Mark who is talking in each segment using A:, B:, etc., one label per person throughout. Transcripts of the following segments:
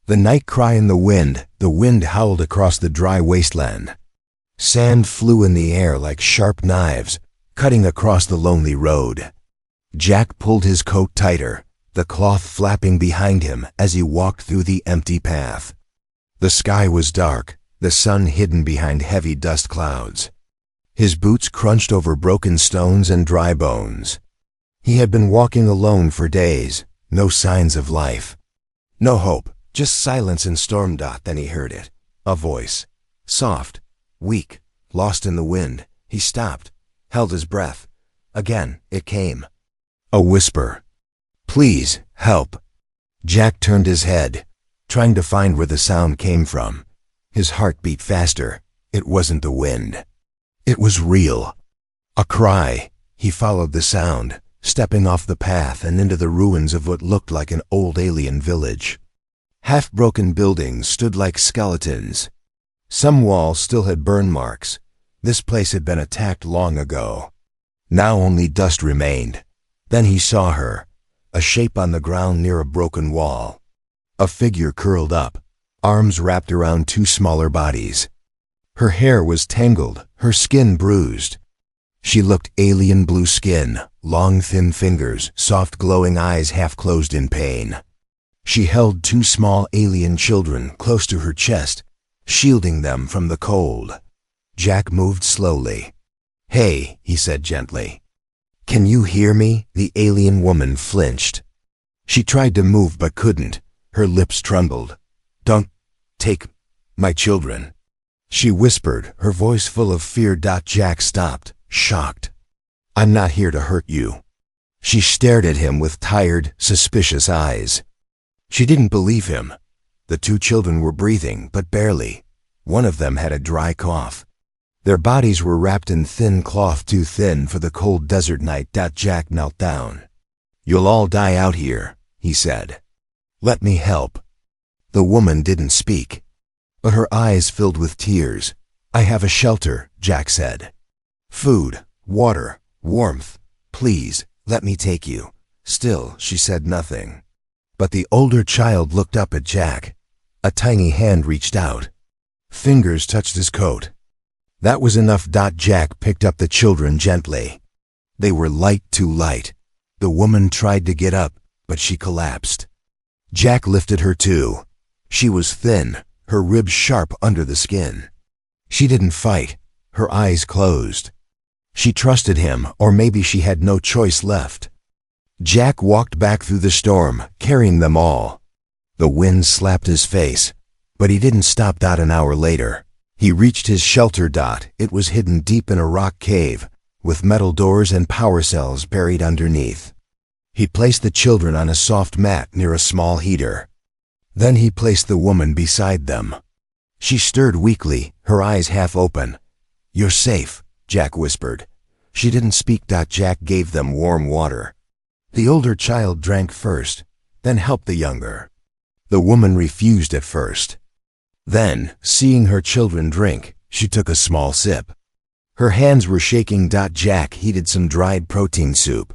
A: The night cry in the wind howled across the dry wasteland. Sand flew in the air like sharp knives, cutting across the lonely road. Jack pulled his coat tighter, the cloth flapping behind him as he walked through the empty path. The sky was dark, the sun hidden behind heavy dust clouds. His boots crunched over broken stones and dry bones. He had been walking alone for days, no signs of life. No hope, just silence and storm. Then he heard it, a voice, soft, weak, lost in the wind. He stopped, held his breath. Again, it came. A whisper. Please, help. Jack turned his head, trying to find where the sound came from. His heart beat faster. It wasn't the wind. It was real. A cry. He followed the sound, stepping off the path and into the ruins of what looked like an old alien village. Half-broken buildings stood like skeletons. Some walls still had burn marks. This place had been attacked long ago. Now only dust remained. Then he saw her, a shape on the ground near a broken wall. A figure curled up, arms wrapped around two smaller bodies. Her hair was tangled, her skin bruised. She looked alien blue skin, long thin fingers, soft glowing eyes half closed in pain. She held two small alien children close to her chest, shielding them from the cold. Jack moved slowly. "Hey," he said gently. "Can you hear me?" The alien woman flinched. She tried to move but couldn't. Her lips trembled. "Don't take my children," she whispered, her voice full of fear. Jack stopped, shocked. "I'm not here to hurt you." She stared at him with tired, suspicious eyes. She didn't believe him. The two children were breathing, but barely. One of them had a dry cough. Their bodies were wrapped in thin cloth too thin for the cold desert night. Jack knelt down. "You'll all die out here," he said. "Let me help." The woman didn't speak, but her eyes filled with tears. "I have a shelter," Jack said. "Food, water, warmth. Please, let me take you." Still, she said nothing. But the older child looked up at Jack. A tiny hand reached out. Fingers touched his coat. That was enough. Jack picked up the children gently. They were light, too light. The woman tried to get up, but she collapsed. Jack lifted her too. She was thin, her ribs sharp under the skin. She didn't fight, her eyes closed. She trusted him, or maybe she had no choice left. Jack walked back through the storm, carrying them all. The wind slapped his face, but he didn't stop. An hour later, he reached his shelter. It was hidden deep in a rock cave, with metal doors and power cells buried underneath. He placed the children on a soft mat near a small heater. Then he placed the woman beside them. She stirred weakly, her eyes half open. "You're safe," Jack whispered. She didn't speak. Jack gave them warm water. The older child drank first, then helped the younger. The woman refused at first. Then, seeing her children drink, she took a small sip. Her hands were shaking. Jack heated some dried protein soup.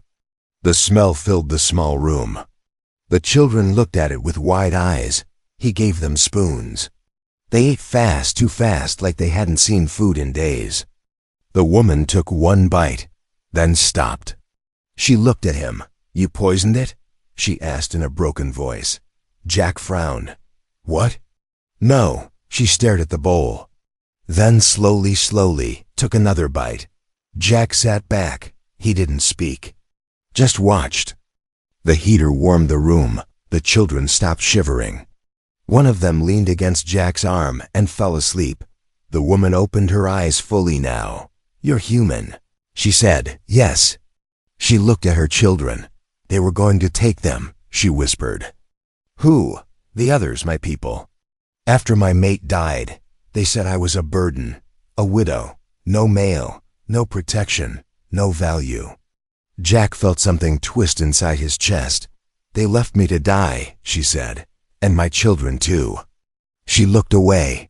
A: The smell filled the small room. The children looked at it with wide eyes. He gave them spoons. They ate fast, too fast, like they hadn't seen food in days. The woman took one bite, then stopped. She looked at him. "You poisoned it?" she asked in a broken voice. Jack frowned. "What?" "No." She stared at the bowl. Then slowly took another bite. Jack sat back. He didn't speak. Just watched. The heater warmed the room. The children stopped shivering. One of them leaned against Jack's arm and fell asleep. The woman opened her eyes fully now. "You're human," she said. "Yes." She looked at her children. "They were going to take them," she whispered. "Who?" "The others, my people. After my mate died, they said I was a burden, a widow, no male, no protection, no value." Jack felt something twist inside his chest. "They left me to die," she said, "and my children too." She looked away.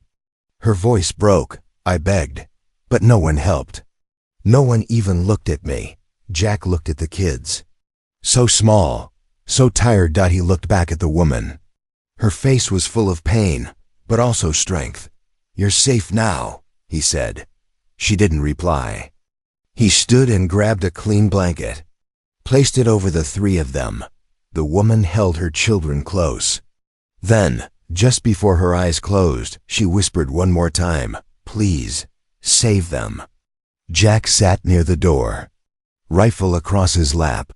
A: Her voice broke. "I begged, but no one helped. No one even looked at me." Jack looked at the kids. So small, so tired. He looked back at the woman. Her face was full of pain, but also strength. "You're safe now," he said. She didn't reply. He stood and grabbed a clean blanket, placed it over the three of them. The woman held her children close. Then, just before her eyes closed, she whispered one more time, "Please, save them." Jack sat near the door, rifle across his lap,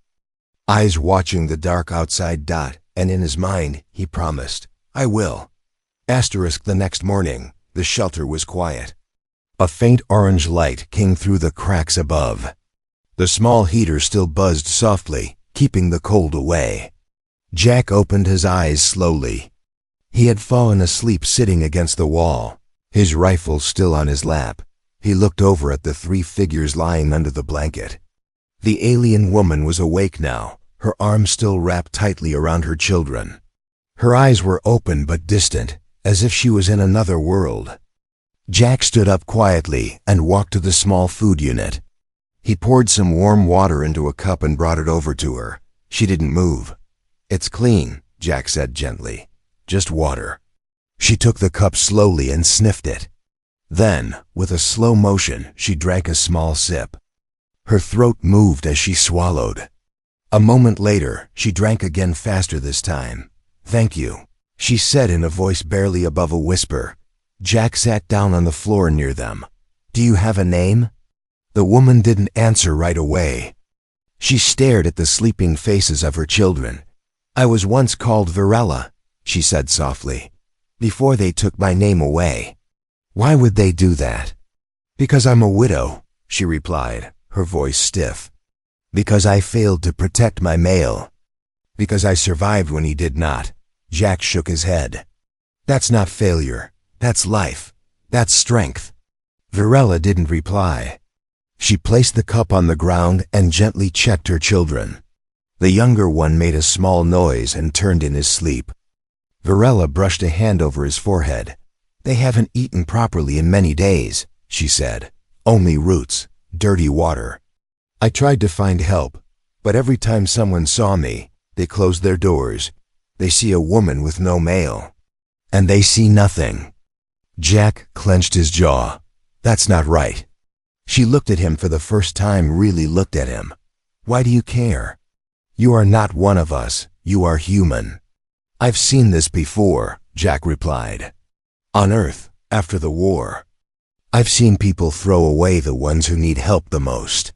A: eyes watching the dark outside. And in his mind, he promised, "I will." The next morning, the shelter was quiet. A faint orange light came through the cracks above. The small heater still buzzed softly, keeping the cold away. Jack opened his eyes slowly. He had fallen asleep sitting against the wall, his rifle still on his lap. He looked over at the three figures lying under the blanket. The alien woman was awake now, her arms still wrapped tightly around her children. Her eyes were open but distant, as if she was in another world. Jack stood up quietly and walked to the small food unit. He poured some warm water into a cup and brought it over to her. She didn't move. "It's clean," Jack said gently. "Just water." She took the cup slowly and sniffed it. Then, with a slow motion, she drank a small sip. Her throat moved as she swallowed. A moment later, she drank again, faster this time. "Thank you," she said in a voice barely above a whisper. Jack sat down on the floor near them. "Do you have a name?" The woman didn't answer right away. She stared at the sleeping faces of her children. "I was once called Varela," she said softly, "before they took my name away." "Why would they do that?" "Because I'm a widow," she replied, her voice stiff. "Because I failed to protect my male. Because I survived when he did not." Jack shook his head. "That's not failure. That's life. That's strength." Varela didn't reply. She placed the cup on the ground and gently checked her children. The younger one made a small noise and turned in his sleep. Varela brushed a hand over his forehead. "They haven't eaten properly in many days," she said. "Only roots, dirty water. I tried to find help, but every time someone saw me, they closed their doors. They see a woman with no male, and they see nothing." Jack clenched his jaw. "That's not right." She looked at him for the first time, really looked at him. "Why do you care? You are not one of us. You are human." "I've seen this before," Jack replied. "On Earth, after the war. I've seen people throw away the ones who need help the most.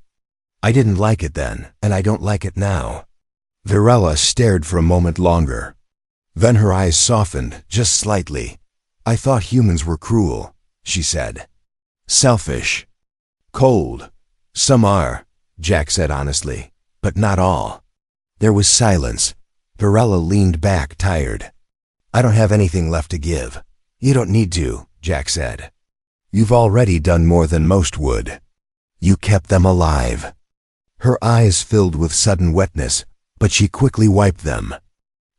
A: I didn't like it then, and I don't like it now." Varela stared for a moment longer. Then her eyes softened, just slightly. "I thought humans were cruel," she said. "Selfish. Cold. Some are," Jack said honestly, "but not all." There was silence. Varela leaned back, tired. "I don't have anything left to give." "You don't need to," Jack said. "You've already done more than most would. You kept them alive." Her eyes filled with sudden wetness, but she quickly wiped them.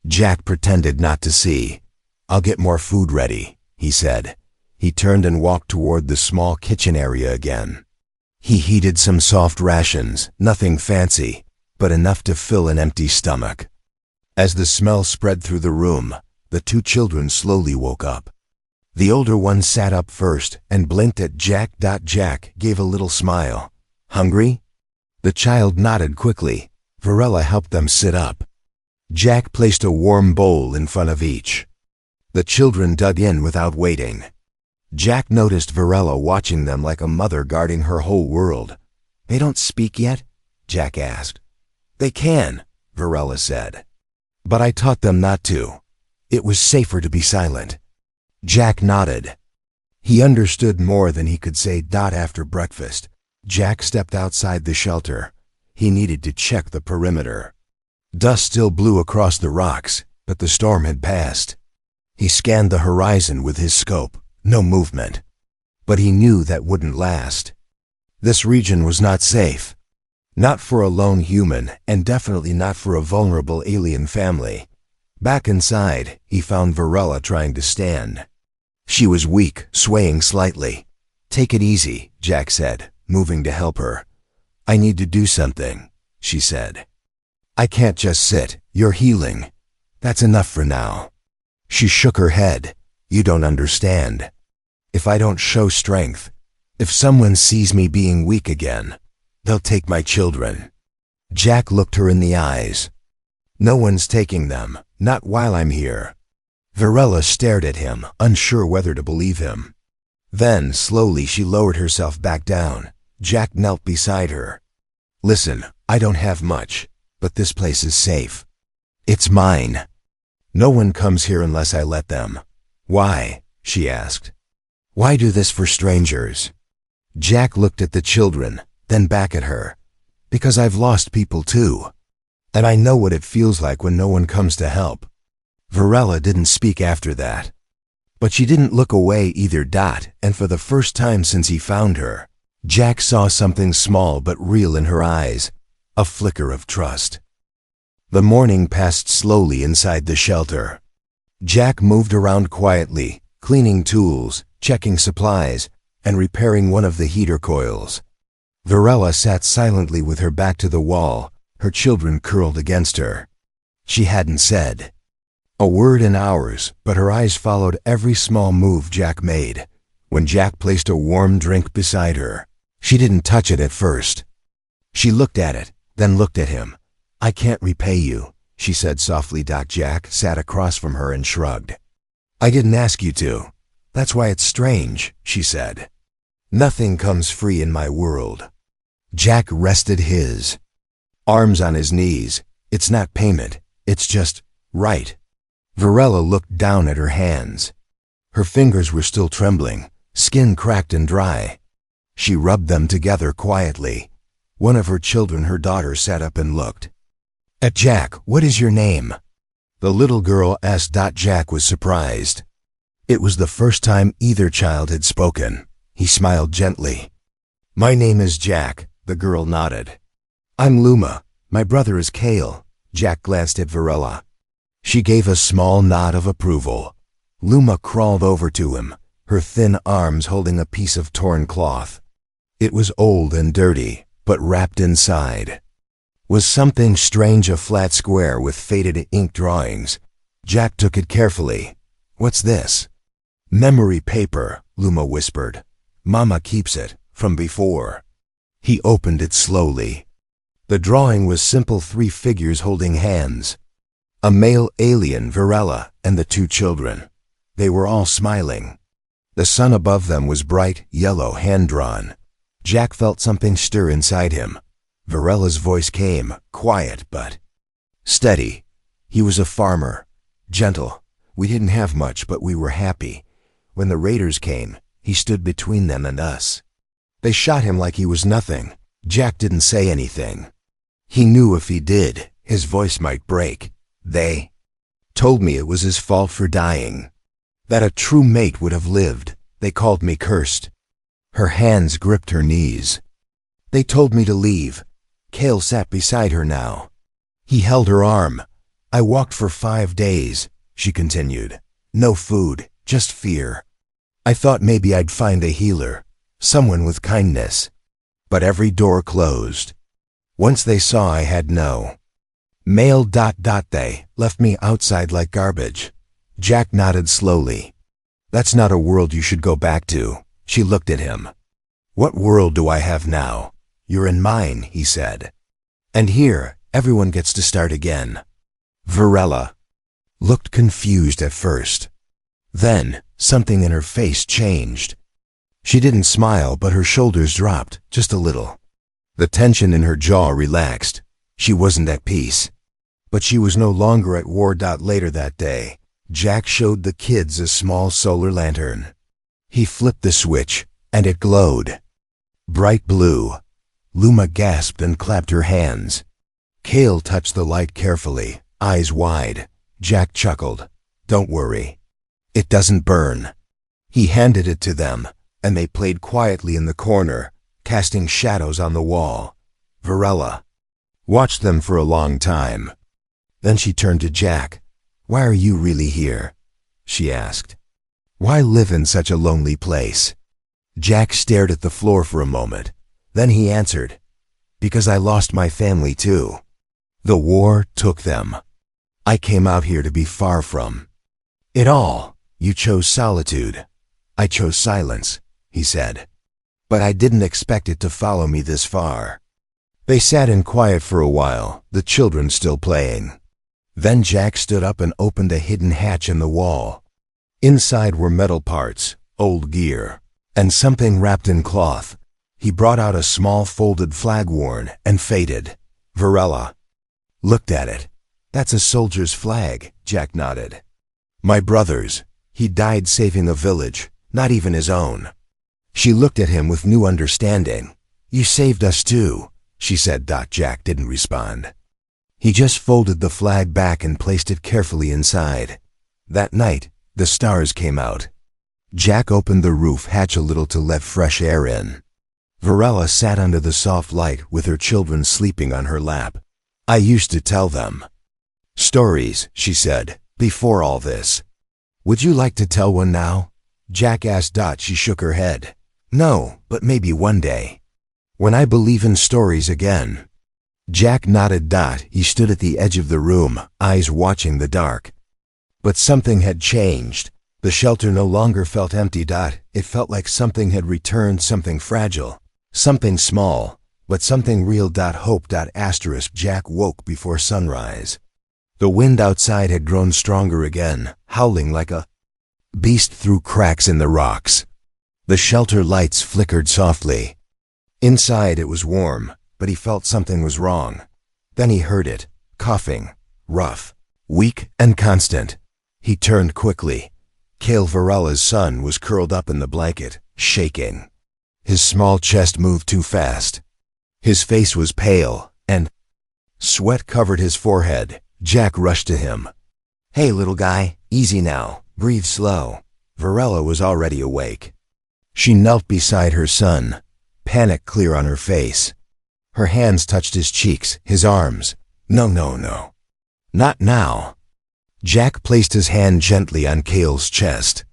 A: Jack pretended not to see. "I'll get more food ready," he said. He turned and walked toward the small kitchen area again. He heated some soft rations, nothing fancy, but enough to fill an empty stomach. As the smell spread through the room, the two children slowly woke up. The older one sat up first and blinked at Jack. Jack gave a little smile. "Hungry?" The child nodded quickly. Varela helped them sit up. Jack placed a warm bowl in front of each. The children dug in without waiting. Jack noticed Varela watching them like a mother guarding her whole world. "They don't speak yet?" Jack asked. "They can," Varela said. "But I taught them not to. It was safer to be silent." Jack nodded. He understood more than he could say. After breakfast, Jack stepped outside the shelter. He needed to check the perimeter. Dust still blew across the rocks, but the storm had passed. He scanned the horizon with his scope. No movement. But he knew that wouldn't last. This region was not safe. Not for a lone human, and definitely not for a vulnerable alien family. Back inside, he found Varela trying to stand. She was weak, swaying slightly. "Take it easy," Jack said, moving to help her. "I need to do something," she said. "I can't just sit. You're healing. That's enough for now." She shook her head. You don't understand. If I don't show strength, if someone sees me being weak again, they'll take my children. Jack looked her in the eyes. No one's taking them, not while I'm here. Varela stared at him, unsure whether to believe him. Then, slowly, she lowered herself back down. Jack knelt beside her. Listen, I don't have much, but this place is safe. It's mine. No one comes here unless I let them. Why? She asked. Why do this for strangers? Jack looked at the children, then back at her. Because I've lost people too. And I know what it feels like when no one comes to help. Varela didn't speak after that. But she didn't look away either. And for the first time since he found her, Jack saw something small but real in her eyes, a flicker of trust. The morning passed slowly inside the shelter. Jack moved around quietly, cleaning tools, checking supplies, and repairing one of the heater coils. Varela sat silently with her back to the wall, her children curled against her. She hadn't said a word in hours, but her eyes followed every small move Jack made. When Jack placed a warm drink beside her, she didn't touch it at first. She looked at it, then looked at him. I can't repay you, she said softly. Jack sat across from her and shrugged. I didn't ask you to. That's why it's strange, she said. Nothing comes free in my world. Jack rested his arms on his knees. It's not payment, it's just right. Varela looked down at her hands. Her fingers were still trembling, skin cracked and dry. She rubbed them together quietly. One of her children, her daughter, sat up and looked at Jack. What is your name? The little girl asked. Jack was surprised. It was the first time either child had spoken. He smiled gently. My name is Jack, the girl nodded. I'm Luma. My brother is Kale. Jack glanced at Varela. She gave a small nod of approval. Luma crawled over to him, her thin arms holding a piece of torn cloth. It was old and dirty, but wrapped inside was something strange, a flat square with faded ink drawings. Jack took it carefully. What's this? Memory paper, Luma whispered. Mama keeps it, from before. He opened it slowly. The drawing was simple, 3 figures holding hands. A male alien, Varela, and the 2 children. They were all smiling. The sun above them was bright, yellow, hand-drawn. Jack felt something stir inside him. Varela's voice came, quiet but steady. He was a farmer, gentle. We didn't have much, but we were happy. When the raiders came, he stood between them and us. They shot him like he was nothing. Jack didn't say anything. He knew if he did, his voice might break. They told me it was his fault for dying, that a true mate would have lived. They called me cursed. Her hands gripped her knees. They told me to leave. Kale sat beside her now. He held her arm. I walked for 5 days, she continued. No food, just fear. I thought maybe I'd find a healer, someone with kindness. But every door closed. Once they saw I had no mail. They left me outside like garbage. Jack nodded slowly. That's not a world you should go back to. She looked at him. What world do I have now? You're in mine, he said. And here, everyone gets to start again. Varela looked confused at first. Then, something in her face changed. She didn't smile, but her shoulders dropped, just a little. The tension in her jaw relaxed. She wasn't at peace. But she was no longer at war. Later that day, Jack showed the kids a small solar lantern. He flipped the switch, and it glowed. Bright blue. Luma gasped and clapped her hands. Kale touched the light carefully, eyes wide. Jack chuckled. Don't worry. It doesn't burn. He handed it to them, and they played quietly in the corner, casting shadows on the wall. Varela watched them for a long time. Then she turned to Jack. Why are you really here? She asked. Why live in such a lonely place? Jack stared at the floor for a moment. Then he answered, because I lost my family too. The war took them. I came out here to be far from It all. You chose solitude. I chose silence, he said. But I didn't expect it to follow me this far. They sat in quiet for a while, the children still playing. Then Jack stood up and opened a hidden hatch in the wall. Inside were metal parts, old gear, and something wrapped in cloth. He brought out a small folded flag worn and faded. Varela looked at it. That's a soldier's flag, Jack nodded. My brother's. He died saving a village, not even his own. She looked at him with new understanding. You saved us too, she said. Jack didn't respond. He just folded the flag back and placed it carefully inside. That night, the stars came out. Jack opened the roof hatch a little to let fresh air in. Varela sat under the soft light with her children sleeping on her lap. I used to tell them stories, she said, before all this. Would you like to tell one now? Jack asked. She shook her head. No, but maybe one day. When I believe in stories again. Jack nodded. He stood at the edge of the room, eyes watching the dark. But something had changed. The shelter no longer felt empty. It felt like something had returned, something fragile, something small, but something real. Hope. Jack woke before sunrise. The wind outside had grown stronger again, howling like a beast through cracks in the rocks. The shelter lights flickered softly. Inside it was warm, but he felt something was wrong. Then he heard it, coughing, rough, weak and constant. He turned quickly. Cale Varela's son was curled up in the blanket, shaking. His small chest moved too fast. His face was pale, and sweat covered his forehead. Jack rushed to him. Hey, little guy, easy now, breathe slow. Varela was already awake. She knelt beside her son, panic clear on her face. Her hands touched his cheeks, his arms. No. Not now. Jack placed his hand gently on Cale's chest.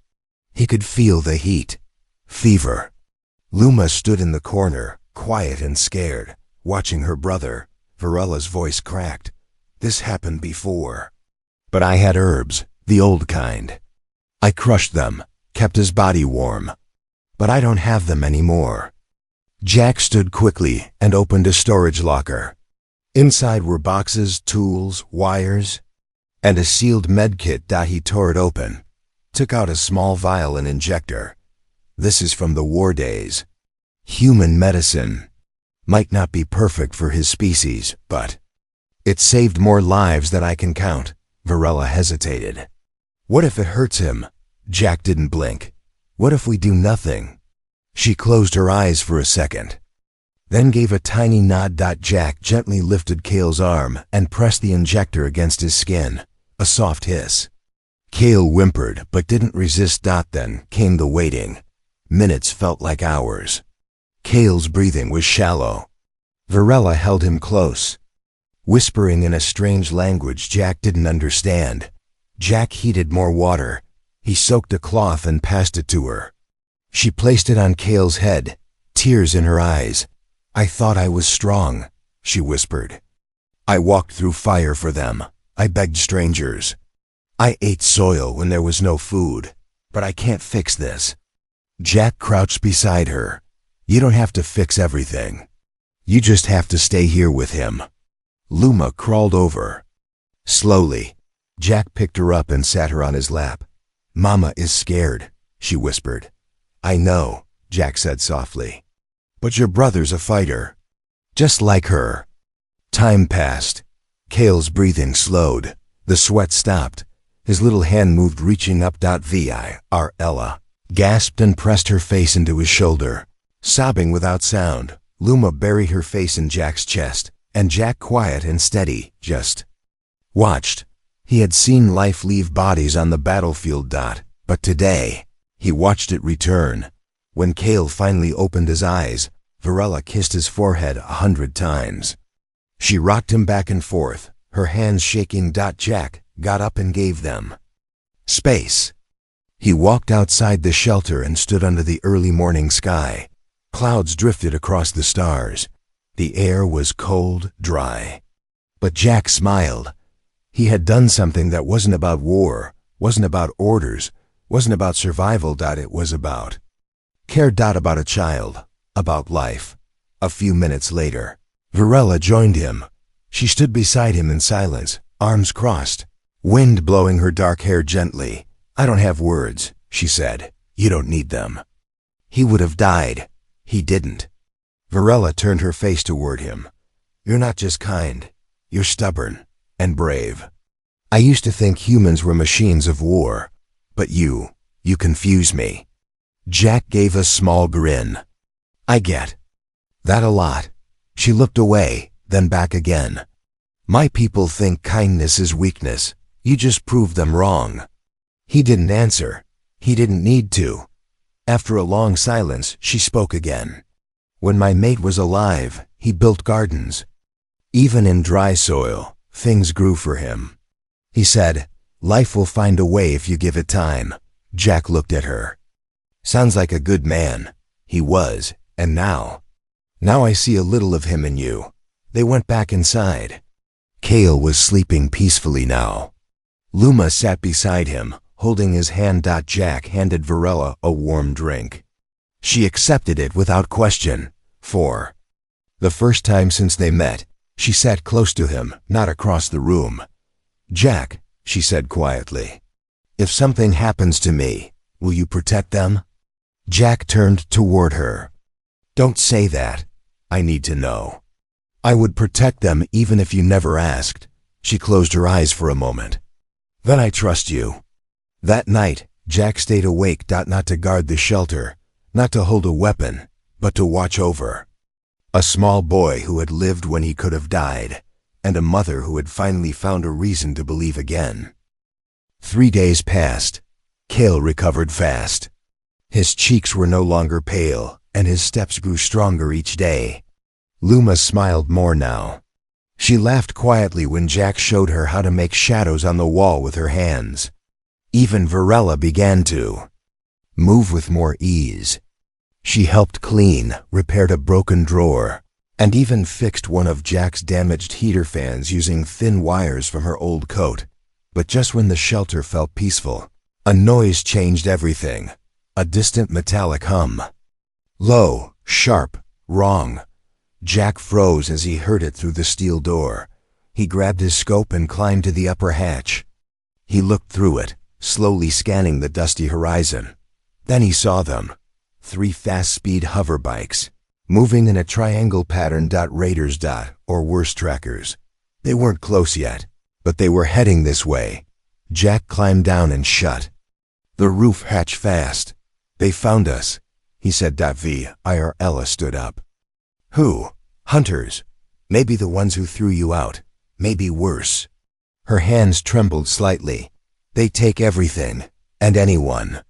A: He could feel the heat. Fever. Luma stood in the corner, quiet and scared, watching her brother. Varela's voice cracked. This happened before. But I had herbs, the old kind. I crushed them, kept his body warm. But I don't have them anymore. Jack stood quickly and opened a storage locker. Inside were boxes, tools, wires, and a sealed medkit. He tore it open, took out a small vial and injector. This is from the war days. Human medicine. Might not be perfect for his species, but it saved more lives than I can count. Varela hesitated. What if it hurts him? Jack didn't blink. What if we do nothing? She closed her eyes for a second, then gave a tiny nod. Jack gently lifted Cale's arm and pressed the injector against his skin. A soft hiss. Cale whimpered but didn't resist. Then came the waiting. Minutes felt like hours. Cale's breathing was shallow. Varela held him close, whispering in a strange language Jack didn't understand. Jack heated more water. He soaked a cloth and passed it to her. She placed it on Cale's head, tears in her eyes. I thought I was strong, she whispered. I walked through fire for them. I begged strangers. I ate soil when there was no food. But I can't fix this. Jack crouched beside her. You don't have to fix everything. You just have to stay here with him. Luma crawled over. Slowly, Jack picked her up and sat her on his lap. Mama is scared, she whispered. I know, Jack said softly. But your brother's a fighter. Just like her. Time passed. Cale's breathing slowed. The sweat stopped. His little hand moved, reaching up. Ella gasped and pressed her face into his shoulder. Sobbing without sound, Luma buried her face in Jack's chest, and Jack, quiet and steady, just watched. He had seen life leave bodies on the battlefield. But today, he watched it return. When Cale finally opened his eyes, Varela kissed his forehead 100 times. She rocked him back and forth, her hands shaking. Jack got up and gave them space. He walked outside the shelter and stood under the early morning sky. Clouds drifted across the stars. The air was cold, dry. But Jack smiled. He had done something that wasn't about war, Wasn't about orders, wasn't about survival. It was about care. About a child, about life. A few minutes later, Varela joined him. She stood beside him in silence, arms crossed, wind blowing her dark hair gently. I don't have words, she said. You don't need them. He would have died. He didn't. Varela turned her face toward him. You're not just kind. You're stubborn and brave. I used to think humans were machines of war, but you confuse me. Jack gave a small grin. I get that a lot. She looked away, then back again. My people think kindness is weakness. You just proved them wrong. He didn't answer. He didn't need to. After a long silence, she spoke again. When my mate was alive, he built gardens. Even in dry soil, things grew for him. He said, life will find a way if you give it time. Jack looked at her. Sounds like a good man. He was, and now I see a little of him in you. They went back inside. Cale was sleeping peacefully now. Luma sat beside him, holding his hand. Jack handed Varela a warm drink. She accepted it without question. For the first time since they met, she sat close to him, not across the room. Jack, she said quietly, if something happens to me, will you protect them? Jack turned toward her. Don't say that. I need to know. I would protect them even if you never asked. She closed her eyes for a moment. Then I trust you. That night, Jack stayed awake. Not to guard the shelter, not to hold a weapon, but to watch over a small boy who had lived when he could have died, and a mother who had finally found a reason to believe again. 3 days passed. Cale recovered fast. His cheeks were no longer pale, and his steps grew stronger each day. Luma smiled more now. She laughed quietly when Jack showed her how to make shadows on the wall with her hands. Even Varela began to move with more ease. She helped clean, repaired a broken drawer, and even fixed one of Jack's damaged heater fans using thin wires from her old coat. But just when the shelter felt peaceful, a noise changed everything. A distant metallic hum. Low, sharp, wrong. Jack froze as he heard it through the steel door. He grabbed his scope and climbed to the upper hatch. He looked through it, slowly scanning the dusty horizon. Then he saw them. 3 fast-speed hover bikes, moving in a triangle pattern. Raiders. Or worse, trackers. They weren't close yet, but they were heading this way. Jack climbed down and shut the roof hatch fast. They found us, he said. Ella stood up. Who? Hunters. Maybe the ones who threw you out. Maybe worse. Her hands trembled slightly. They take everything, and anyone.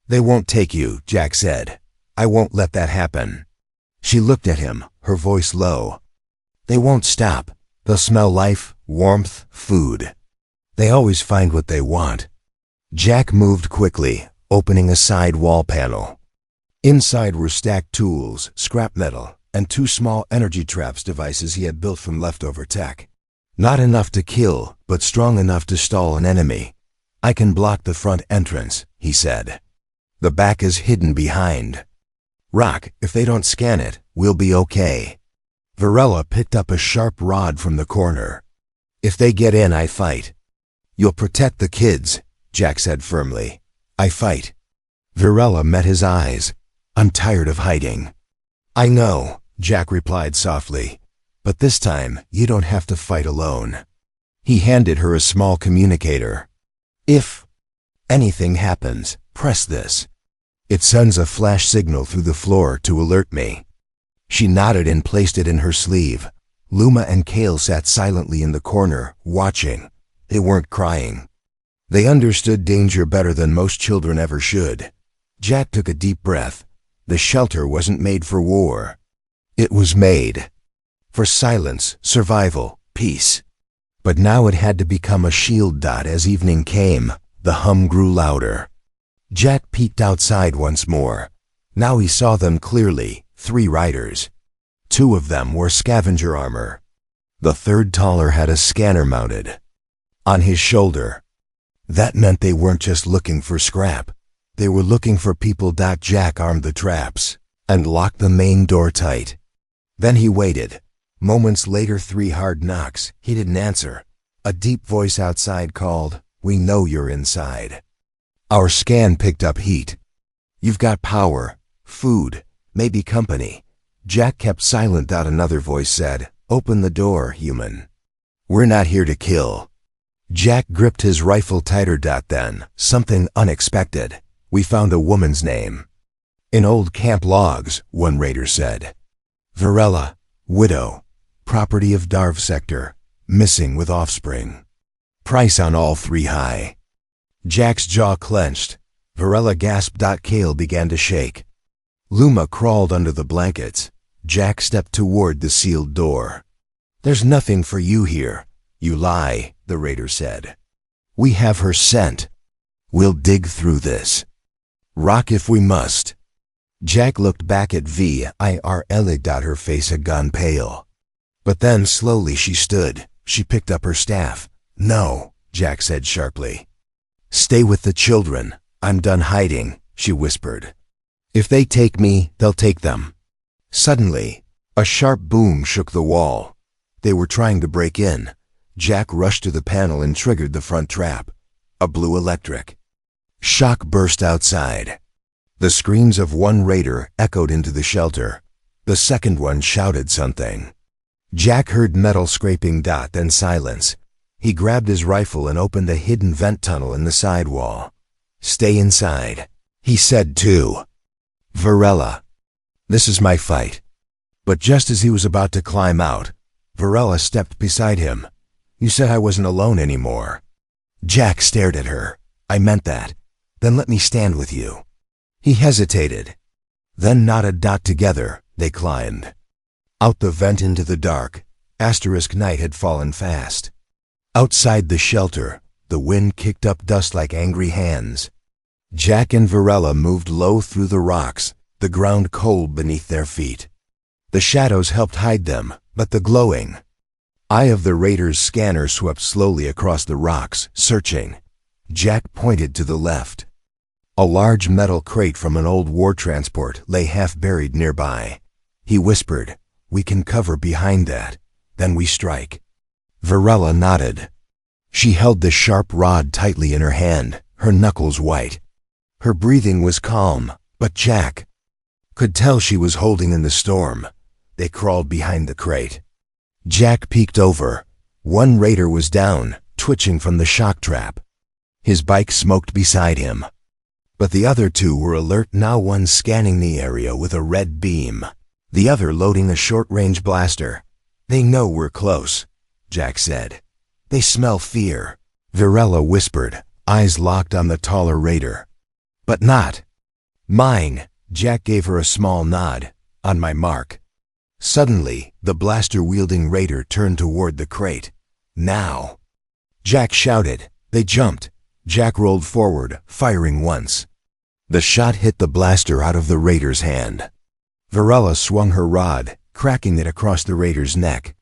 A: They won't take you, Jack said. I won't let that happen. She looked at him, her voice low. They won't stop. They'll smell life, warmth, food. They always find what they want. Jack moved quickly, opening a side wall panel. Inside were stacked tools, scrap metal, and 2 small energy traps devices he had built from leftover tech. Not enough to kill, but strong enough to stall an enemy. I can block the front entrance, he said. The back is hidden behind rock. If they don't scan it, we'll be okay. Varela picked up a sharp rod from the corner. If they get in, I fight. You'll protect the kids, Jack said firmly. I fight. Varela met his eyes. I'm tired of hiding. I know, Jack replied softly, but this time you don't have to fight alone. He handed her a small communicator. If anything happens, press this. It sends a flash signal through the floor to alert me. She nodded and placed it in her sleeve. Luma and Cale sat silently in the corner, watching. They weren't crying. They understood danger better than most children ever should. Jack took a deep breath. The shelter wasn't made for war. It was made for silence, survival, peace. But now it had to become a shield. As evening came, the hum grew louder. Jack peeked outside once more. Now he saw them clearly, 3 riders. 2 of them wore scavenger armor. The third, taller, had a scanner mounted on his shoulder. That meant they weren't just looking for scrap. They were looking for people. Jack armed the traps and locked the main door tight. Then he waited. Moments later, 3 hard knocks. He didn't answer. A deep voice outside called, "We know you're inside." Our scan picked up heat. "You've got power, food, maybe company." Jack kept silent. Another voice said, "Open the door, human. We're not here to kill." Jack gripped his rifle tighter. Then, something unexpected. We found a woman's name. "In old camp logs," one raider said. "Varela, widow, property of Darv sector, missing with offspring. Price on all 3 high." Jack's jaw clenched. Varela gasped. Kale began to shake. Luma crawled under the blankets. Jack stepped toward the sealed door. "There's nothing for you here. You lie," the raider said. "We have her scent. We'll dig through this. Rock if we must." Jack looked back at Virl. Her face had gone pale. But then slowly she stood. She picked up her staff. "No," Jack said sharply. "Stay with the children. I'm done hiding," she whispered. "If they take me, they'll take them." Suddenly, a sharp boom shook the wall. They were trying to break in. Jack rushed to the panel and triggered the front trap. A blue electric shock burst outside. The screams of one raider echoed into the shelter. The second one shouted something. Jack heard metal scraping. Then silence. He grabbed his rifle and opened a hidden vent tunnel in the side wall. "Stay inside," he said to Varela. "This is my fight." But just as he was about to climb out, Varela stepped beside him. "You said I wasn't alone anymore." Jack stared at her. "I meant that. Then let me stand with you." He hesitated, then nodded. Together, they climbed out the vent into the dark. Night had fallen fast. Outside the shelter, the wind kicked up dust like angry hands. Jack and Varela moved low through the rocks, the ground cold beneath their feet. The shadows helped hide them, but the glowing eye of the raider's scanner swept slowly across the rocks, searching. Jack pointed to the left. A large metal crate from an old war transport lay half buried nearby. He whispered, "We can cover behind that. Then we strike." Varela nodded. She held the sharp rod tightly in her hand, her knuckles white. Her breathing was calm, but Jack could tell she was holding in the storm. They crawled behind the crate. Jack peeked over. One raider was down, twitching from the shock trap. His bike smoked beside him. But the other 2 were alert now, one scanning the area with a red beam, the other loading a short-range blaster. "They know we're close," Jack said. "They smell fear," Varela whispered, eyes locked on the taller raider. "But not mine." Jack gave her a small nod. "On my mark." Suddenly, the blaster-wielding raider turned toward the crate. "Now!" Jack shouted. They jumped. Jack rolled forward, firing once. The shot hit the blaster out of the raider's hand. Varela swung her rod, cracking it across the raider's neck.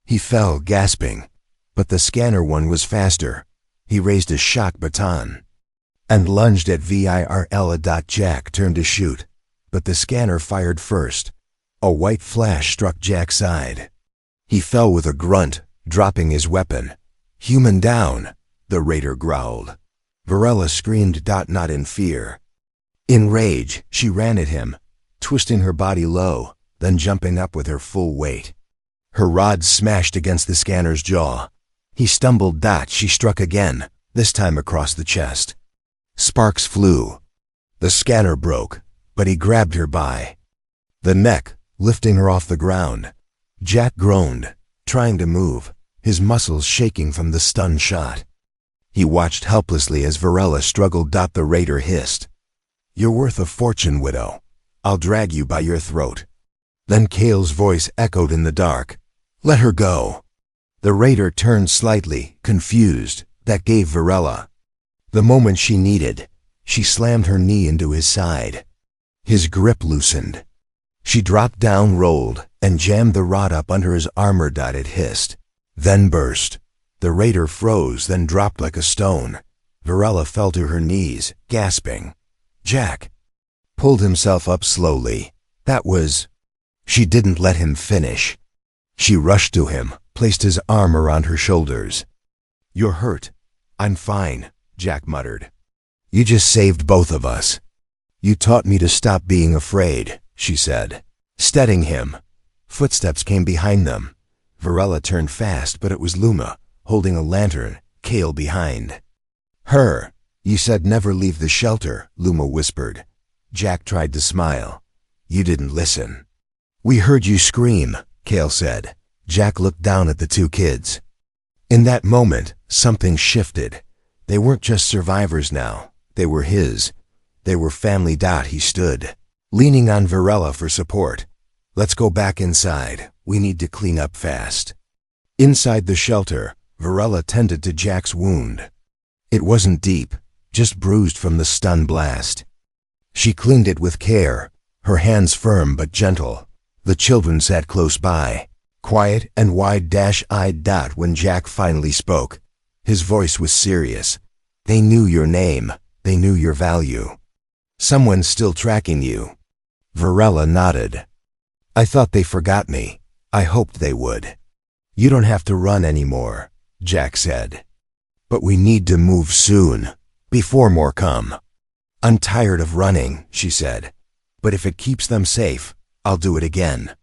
A: He fell, gasping. But the scanner one was faster. He raised a shock baton and lunged at Virl. Jack turned to shoot, but the scanner fired first. A white flash struck Jack's side. He fell with a grunt, dropping his weapon. "Human down," the raider growled. Varela screamed. Not in fear. In rage, she ran at him, twisting her body low, then jumping up with her full weight. Her rod smashed against the scanner's jaw. He stumbled. She struck again, this time across the chest. Sparks flew. The scanner broke, but he grabbed her by the neck, lifting her off the ground. Jack groaned, trying to move, his muscles shaking from the stun shot. He watched helplessly as Varela struggled. The raider hissed, "You're worth a fortune, widow. I'll drag you by your throat." Then Kale's voice echoed in the dark, "Let her go." The raider turned slightly, confused. That gave Varela the moment she needed. She slammed her knee into his side. His grip loosened. She dropped down, rolled, and jammed the rod up under his armor. It hissed, then burst. The raider froze, then dropped like a stone. Varela fell to her knees, gasping. Jack pulled himself up slowly. That was... She didn't let him finish. She rushed to him, placed his arm around her shoulders. "You're hurt." "I'm fine," Jack muttered. "You just saved both of us." "You taught me to stop being afraid," she said, steadying him. Footsteps came behind them. Varela turned fast, but it was Luma, holding a lantern, Cale behind. "Her. You said never leave the shelter," Luma whispered. Jack tried to smile. "You didn't listen." "We heard you scream," Cale said. Jack looked down at the two kids. In that moment, something shifted. They weren't just survivors now. They were his. They were family. He stood, leaning on Varela for support. "Let's go back inside. We need to clean up fast." Inside the shelter, Varela tended to Jack's wound. It wasn't deep, just bruised from the stun blast. She cleaned it with care, her hands firm but gentle. The children sat close by, quiet and wide-eyed. When Jack finally spoke, his voice was serious. "They knew your name. They knew your value. Someone's still tracking you." Varela nodded. "I thought they forgot me. I hoped they would." "You don't have to run anymore," Jack said. "But we need to move soon, before more come." "I'm tired of running," she said. "But if it keeps them safe, I'll do it again."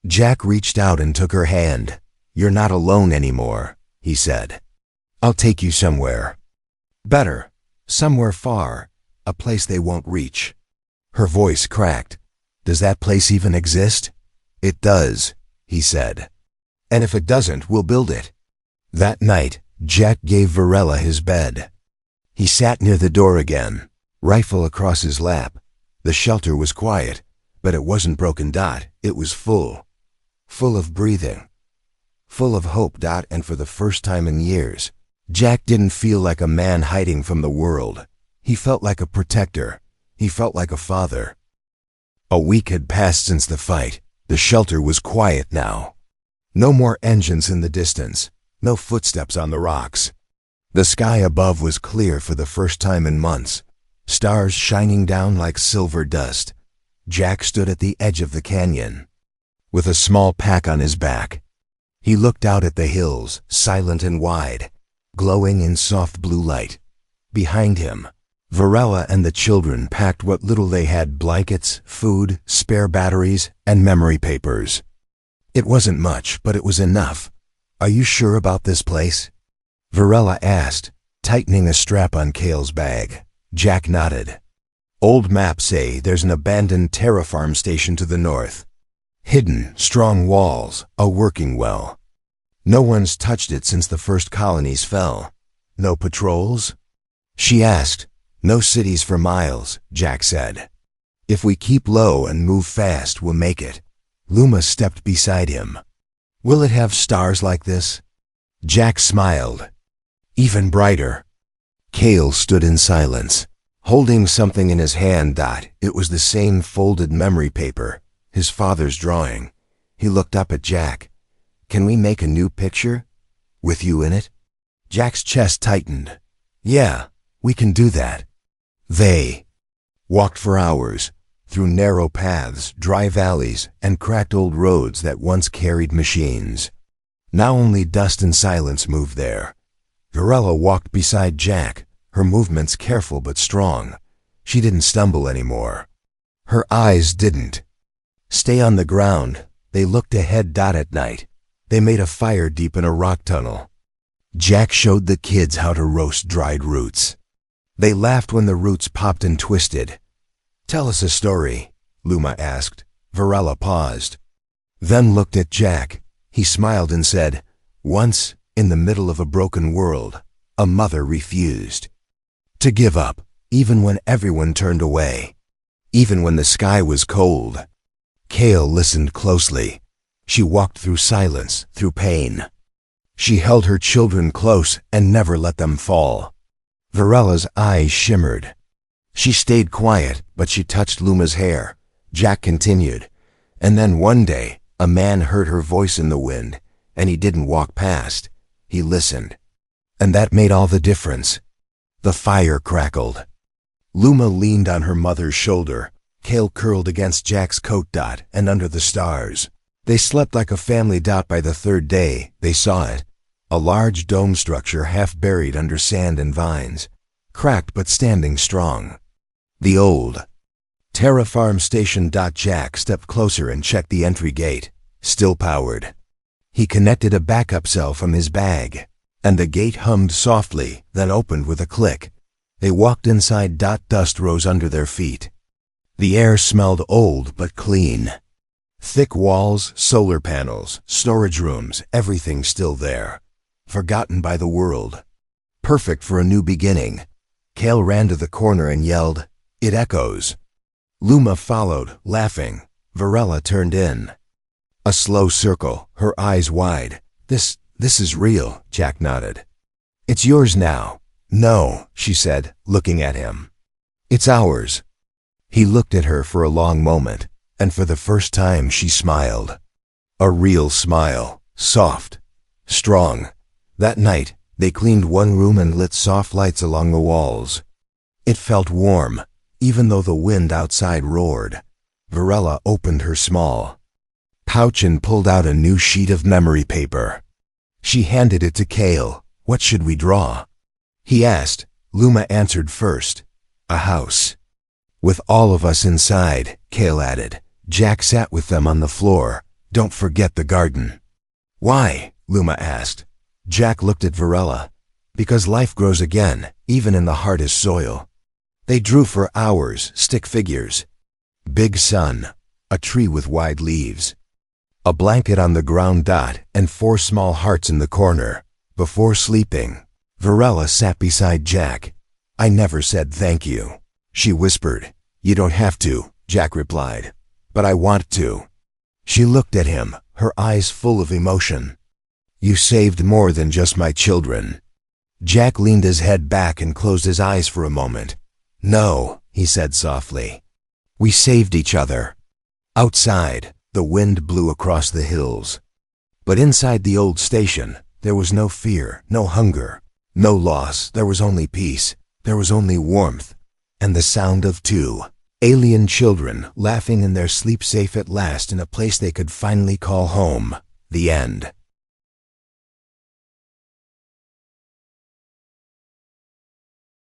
A: Jack reached out and took her hand. "You're not alone anymore," he said. "I'll take you somewhere. Better. Somewhere far. A place they won't reach." Her voice cracked. "Does that place even exist?" "It does," he said. "And if it doesn't, we'll build it." That night, Jack gave Varela his bed. He sat near the door again, rifle across his lap. The shelter was quiet, but it wasn't broken. It was full. Full of breathing. Full of hope. And for the first time in years, Jack didn't feel like a man hiding from the world. He felt like a protector. He felt like a father. A week had passed since the fight. The shelter was quiet now. No more engines in the distance. No footsteps on the rocks. The sky above was clear for the first time in months, stars shining down like silver dust. Jack stood at the edge of the canyon, with a small pack on his back. He looked out at the hills, silent and wide, glowing in soft blue light. Behind him, Varela and the children packed what little they had: blankets, food, spare batteries, and memory papers. It wasn't much, but it was enough. "Are you sure about this place?" Varela asked, tightening a strap on Cale's bag. Jack nodded. "Old maps say there's an abandoned terraform station to the north. Hidden, strong walls, a working well. No one's touched it since the first colonies fell." "No patrols?" she asked. "No cities for miles," Jack said. "If we keep low and move fast, we'll make it." Luma stepped beside him. "Will it have stars like this?" Jack smiled. "Even brighter." Cale stood in silence, holding something in his hand. It was the same folded memory paper, his father's drawing. He looked up at Jack. "Can we make a new picture? With you in it?" Jack's chest tightened. "Yeah, we can do that." They walked for hours, through narrow paths, dry valleys, and cracked old roads that once carried machines. Now only dust and silence moved there. Varela walked beside Jack, her movements careful but strong. She didn't stumble anymore. Her eyes didn't stay on the ground. They looked ahead. At night, they made a fire deep in a rock tunnel. Jack showed the kids how to roast dried roots. They laughed when the roots popped and twisted. "Tell us a story," Luma asked. Varela paused, then looked at Jack. He smiled and said, "Once, in the middle of a broken world, a mother refused to give up, even when everyone turned away, even when the sky was cold." Cale listened closely. She walked through silence, through pain. She held her children close and never let them fall. Varela's eyes shimmered. She stayed quiet, but she touched Luma's hair. Jack continued, "And then one day, a man heard her voice in the wind, and he didn't walk past. He listened. And that made all the difference." The fire crackled. Luma leaned on her mother's shoulder. Cale curled against Jack's coat. And under the stars, they slept like a family. By the third day, they saw it. A large dome structure half buried under sand and vines, cracked but standing strong. The old Terra Farm Station. Jack stepped closer and checked the entry gate, still powered. He connected a backup cell from his bag, and the gate hummed softly, then opened with a click. They walked inside. Dust rose under their feet. The air smelled old but clean. Thick walls, solar panels, storage rooms, everything still there. Forgotten by the world. Perfect for a new beginning. Cale ran to the corner and yelled, "It echoes." Luma followed, laughing. Varela turned in. A slow circle, her eyes wide. This is real, Jack nodded. "It's yours now." "No," she said, looking at him. "It's ours." He looked at her for a long moment, and for the first time she smiled. A real smile, soft, strong. That night, they cleaned one room and lit soft lights along the walls. It felt warm, even though the wind outside roared. Varela opened her small pouch and pulled out a new sheet of memory paper. She handed it to Cale. "What should we draw?" he asked. Luma answered first. "A house. With all of us inside," Cale added. Jack sat with them on the floor. "Don't forget the garden." "Why?" Luma asked. Jack looked at Varela. "Because life grows again, even in the hardest soil." They drew for hours, stick figures. Big sun, a tree with wide leaves, a blanket on the ground. And 4 small hearts in the corner. Before sleeping, Varela sat beside Jack. "I never said thank you," she whispered. "You don't have to," Jack replied. "But I want to." She looked at him, her eyes full of emotion. "You saved more than just my children." Jack leaned his head back and closed his eyes for a moment. "No," he said softly. "We saved each other." Outside, the wind blew across the hills. But inside the old station, there was no fear, no hunger, no loss. There was only peace. There was only warmth. And the sound of 2 alien children laughing in their sleep, safe at last in a place they could finally call home. The end.